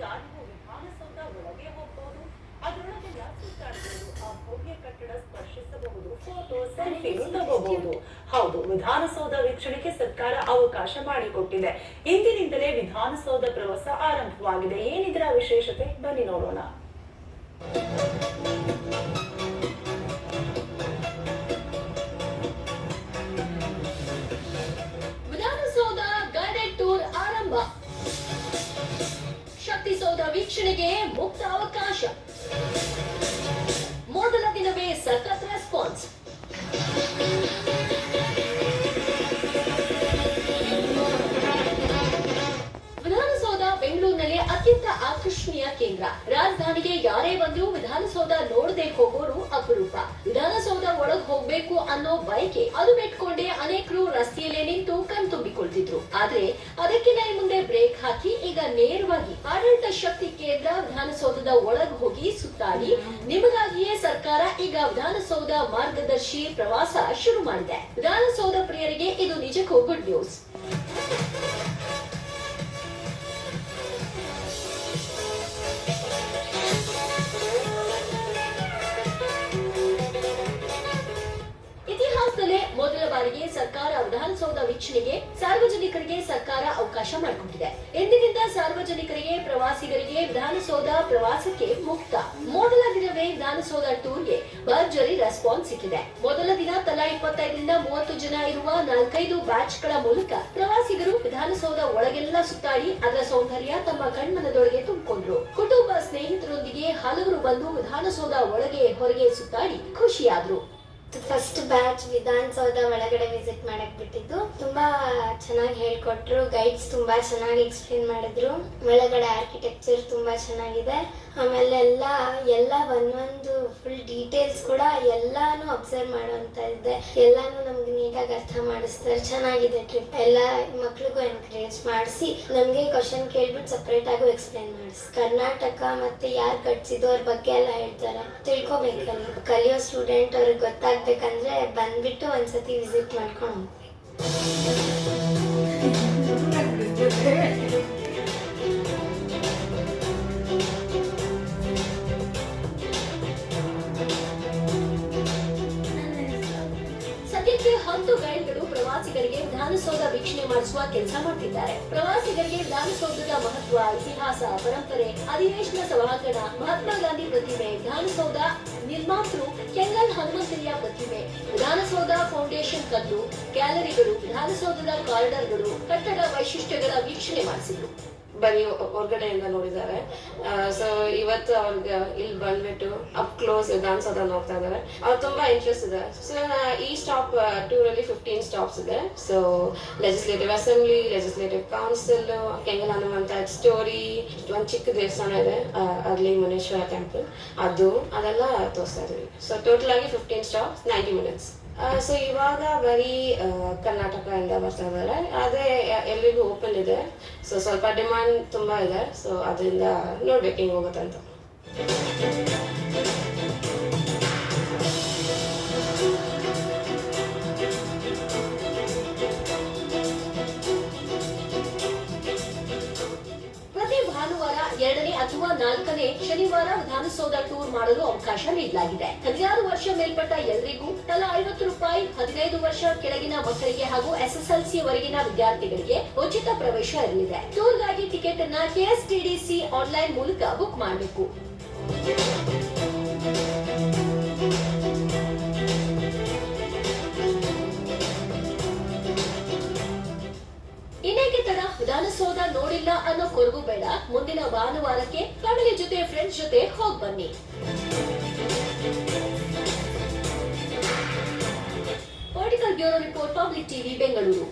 ನೀವು ವಿಧಾನಸೌಧ ಒಳಗೆ ಹೋಗಬಹುದು, ಅದರೊಳಗೆ ಸುತ್ತಾಡಬಹುದು, ಆ ಭವ್ಯ ಕಟ್ಟಡ ಸ್ಪರ್ಶಿಸಬಹುದು, ಫೋಟೋ ಸೆಲ್ಫಿ ತಗೋಬಹುದು. ಹೌದು, ವಿಧಾನಸೌಧ ವೀಕ್ಷಣೆಗೆ ಸರ್ಕಾರ ಅವಕಾಶ ಮಾಡಿಕೊಟ್ಟಿದೆ. ಇಂದಿನಿಂದಲೇ ವಿಧಾನಸೌಧ ಪ್ರವಾಸ ಆರಂಭವಾಗಿದೆ. ಏನಿದರ ವಿಶೇಷತೆ ಬನ್ನಿ ನೋಡೋಣ. ವಿಧಾನಸೌಧ ಗೈಡೆಡ್ ಟೂರ್ ಆರಂಭ. ಶಕ್ತಿಸೌಧ ವೀಕ್ಷಣೆಗೆ ಮುಕ್ತ ಅವಕಾಶ. ಮೊದಲ ದಿನವೇ ಸಖತ್ ರೆಸ್ಪಾನ್ಸ್. ವಿಧಾನಸೌಧ ಬೆಂಗಳೂರಿನಲ್ಲಿ ಅತ್ಯಂತ ಆಕರ್ಷಣೀಯ ಕೇಂದ್ರ. ರಾಜಧಾನಿಗೆ ಯಾರೇ ಬಂದರೂ ವಿಧಾನಸೌಧ ನೋಡದೆ ಹೋಗೋರು ಅಪರೂಪ. ವಿಧಾನಸೌಧ ಒಳಗ್ ಹೋಗ್ಬೇಕು ಅನ್ನೋ ಬಯಕೆ ಅದು ಬಿಟ್ಕೊಂಡೇ ಅನೇಕರು ರಸ್ತೆಯಲ್ಲೇ ನಿಂತು ಕಣ್ತುಂಬಿಕೊಳ್ತಿದ್ರು. ಆದ್ರೆ ಅದಕ್ಕಿಂತ ಮುಂದೆ ಬ್ರೇಕ್ ಹಾಕಿ ಈಗ ನೇರವಾಗಿ ಆಡಳಿತ ಶಕ್ತಿ ಕೇಂದ್ರ ವಿಧಾನಸೌಧದ ಒಳಗ್ ಹೋಗಿ ಸುತ್ತಾಡಿ ನಿಮಗಾಗಿಯೇ ಸರ್ಕಾರ ಈಗ ವಿಧಾನಸೌಧ ಮಾರ್ಗದರ್ಶಿ ಪ್ರವಾಸ ಶುರು ಮಾಡಿದೆ. ವಿಧಾನಸೌಧ ಪ್ರಿಯರಿಗೆ ಇದು ನಿಜಕ್ಕೂ ಗುಡ್ ನ್ಯೂಸ್. ಮೊದಲ ಬಾರಿಗೆ ಸರ್ಕಾರ ವಿಧಾನಸೌಧ ವೀಕ್ಷಣೆಗೆ ಸಾರ್ವಜನಿಕರಿಗೆ ಸರ್ಕಾರ ಅವಕಾಶ ಮಾಡಿಕೊಟ್ಟಿದೆ. ಇಂದಿನಿಂದ ಸಾರ್ವಜನಿಕರಿಗೆ, ಪ್ರವಾಸಿಗರಿಗೆ ವಿಧಾನಸೌಧ ಪ್ರವಾಸಕ್ಕೆ ಮುಕ್ತ. ಮೊದಲ ದಿನವೇ ವಿಧಾನಸೌಧ ಟೂರ್ಗೆ ಭರ್ಜರಿ ರೆಸ್ಪಾನ್ಸ್ ಸಿಕ್ಕಿದೆ. ಮೊದಲ ದಿನ ತಲಾ 25 ರಿಂದ 30 ಜನ ಇರುವ 4-5 ಬ್ಯಾಚ್ಗಳ ಮೂಲಕ ಪ್ರವಾಸಿಗರು ವಿಧಾನಸೌಧ ಒಳಗೆಲ್ಲ ಸುತ್ತಾಡಿ ಅದರ ಸೌಂದರ್ಯ ತಮ್ಮ ಕಣ್ಮನದೊಳಗೆ ತುಂಬಿಕೊಂಡ್ರು. ಕುಟುಂಬ ಸ್ನೇಹಿತರೊಂದಿಗೆ ಹಲವರು ಬಂದು ವಿಧಾನಸೌಧ ಒಳಗೆ ಹೊರಗೆ ಸುತ್ತಾಡಿ ಖುಷಿಯಾದ್ರು. ಫಸ್ಟ್ ಬ್ಯಾಚ್ ವಿಧಾನಸೌಧ ಒಳಗಡೆ ವಿಸಿಟ್ ಮಾಡಕ್ ಬಿಟ್ಟಿದ್ದು. ತುಂಬಾ ಚೆನ್ನಾಗಿ ಹೇಳ್ಕೊಟ್ರು. ಗೈಡ್ಸ್ ತುಂಬಾ ಚೆನ್ನಾಗಿ ಎಕ್ಸ್ಪ್ಲೇನ್ ಮಾಡಿದ್ರು. ಒಳಗಡೆ ಆರ್ಕಿಟೆಕ್ಚರ್ ತುಂಬಾ ಚೆನ್ನಾಗಿದೆ. ಆಮೇಲೆ ಎಲ್ಲ ಒಂದೊಂದು ಫುಲ್ ಡೀಟೇಲ್ಸ್ ಕೂಡ ಎಲ್ಲಾನು ಅಬ್ಸರ್ವ್ ಮಾಡುವಂತ ಇದೆ. ಎಲ್ಲಾನು ನಮ್ಗೆ ನೀಟಾಗಿ ಅರ್ಥ ಮಾಡಿಸ್ತಾರೆ. ಚೆನ್ನಾಗಿದೆ ಟ್ರಿಪ್. ಎಲ್ಲ ಮಕ್ಳಿಗೂ ಎನ್ಕರೇಜ್ ಮಾಡಿಸಿ ನಮ್ಗೆ ಕ್ವಶನ್ ಕೇಳ್ಬಿಟ್ಟು ಸಪ್ರೇಟ್ ಆಗು ಎಕ್ಸ್ಪ್ಲೇನ್ ಮಾಡಿಸಿ ಕರ್ನಾಟಕ ಮತ್ತೆ ಯಾರು ಕಟ್ಸಿದ್ದು ಅವ್ರ ಬಗ್ಗೆ ಎಲ್ಲ ಹೇಳ್ತಾರೆ. ತಿಳ್ಕೊಬೇಕಲ್ಲ, ಕಲಿಯೋ ಸ್ಟೂಡೆಂಟ್ ಅವ್ರಿಗೆ ಗೊತ್ತಾಗ್ಬೇಕಂದ್ರೆ ಬಂದ್ಬಿಟ್ಟು ಒಂದ್ಸತಿ ವಿಸಿಟ್ ಮಾಡ್ಕೊಂಡು ಸದ್ಯಕ್ಕೆ 10 ಗೈಡ್ಗಳು ಪ್ರವಾಸಿಗರಿಗೆ ವಿಧಾನಸೌಧ ವೀಕ್ಷಣೆ ಮಾಡಿಸುವ ಕೆಲಸ ಮಾಡ್ತಿದ್ದಾರೆ. ಪ್ರವಾಸಿಗರಿಗೆ ವಿಧಾನಸೌಧದ ಮಹತ್ವ, ಇತಿಹಾಸ, ಪರಂಪರೆ, ಅಧಿವೇಶನ ಸಭಾಂಗಣ, ಮಹಾತ್ಮ ಗಾಂಧಿ ಪ್ರತಿಮೆ, ವಿಧಾನಸೌಧ ನಿರ್ಮಾತೃ ಕೆಂಗಲ್ ಹನುಮಂತಯ್ಯ ಪ್ರತಿಮೆ, ವಿಧಾನಸೌಧ ಫೌಂಡೇಶನ್ ಕಲ್ಲು, ಗ್ಯಾಲರಿಗಳು, ವಿಧಾನಸೌಧದ ಕಾರಿಡಾರ್ಗಳು, ಕಟ್ಟಡ ವೈಶಿಷ್ಟ್ಯಗಳ ವೀಕ್ಷಣೆ ಮಾಡಿಸಿದ್ರು. ಬರೀ ಹೊರಗಡೆಯಿಂದ ನೋಡಿದ್ದಾರೆ. ಸೊ ಇವತ್ತು ಅವ್ರಿಗೆ ಇಲ್ಲಿ ಬಂದ್ಬಿಟ್ಟು ಅಪ್ ಕ್ಲೋಸ್ ವಿಧಾನಸೌಧ ನೋಡ್ತಾ ಇದ್ದಾರೆ. ಅವ್ರು ತುಂಬಾ ಇಂಟ್ರೆಸ್ಟ್ ಇದೆ. ಸೊ ಈ ಸ್ಟಾಪ್ ಟೂರ್ ಅಲ್ಲಿ 15 ಸ್ಟಾಪ್ಸ್ ಇದೆ. So legislative assembly, legislative council, Kengal Hanumantha story, ಒಂದ್ ಚಿಕ್ಕ ದೇವಸ್ಥಾನ ಇದೆ ಅರ್ಲಿ ಮುನೇಶ್ವರ ಟೆಂಪಲ್, ಅದೆಲ್ಲ ತೋರಿಸ್ತಾ ಇದೀವಿ. ಸೊ ಟೋಟಲ್ ಆಗಿ 15 ಸ್ಟಾಪ್ಸ್, 90 ಮಿನಿಟ್ಸ್. ಸೊ ಇವಾಗ ಬರೀ ಕರ್ನಾಟಕದಿಂದ ಬರ್ತಾ ಇದ್ದಾರೆ. ಅದೇ ಎಲ್ರಿಗೂ ಓಪನ್ ಇದೆ. ಸೊ ಸ್ವಲ್ಪ ಡಿಮಾಂಡ್ ತುಂಬಾ ಇದೆ. ಸೊ ಅದರಿಂದ ನೋಡ್ಬೇಕು ಹೆಂಗ್ ಹೋಗುತ್ತಂತ. ಎರಡನೇ ಅಥವಾ 4ನೇ ಶನಿವಾರ ವಿಧಾನಸೌಧ ಟೂರ್ ಮಾಡಲು ಅವಕಾಶ ನೀಡಲಾಗಿದೆ. 16 ವರ್ಷ ಮೇಲ್ಪಟ್ಟ ಎಲ್ಲರಿಗೂ ತಲಾ 50 ರೂಪಾಯಿ, 15 ವರ್ಷ ಕೆಳಗಿನ ಮಕ್ಕಳಿಗೆ ಹಾಗೂ SSLC ವರೆಗಿನ ವಿದ್ಯಾರ್ಥಿಗಳಿಗೆ ಉಚಿತ ಪ್ರವೇಶ ಇರಲಿದೆ. ಟೂರ್ಗಾಗಿ ಟಿಕೆಟ್ ಅನ್ನ KSTDC ಆನ್ಲೈನ್ ಮೂಲಕ ಬುಕ್ ಮಾಡಬೇಕು. ಇನ್ನೇಕೆ ತಡ, ವಿಧಾನಸೌಧ ನೋಡಿಲ್ಲ ಅನ್ನೋ ಕೊರಗು ಬೇಡ. ಮುಂದಿನ ಭಾನುವಾರಕ್ಕೆ ಫ್ಯಾಮಿಲಿ ಜೊತೆ, ಫ್ರೆಂಡ್ಸ್ ಜೊತೆ ಹೋಗ್ ಬನ್ನಿ. Political bureau report, public TV, Bengaluru.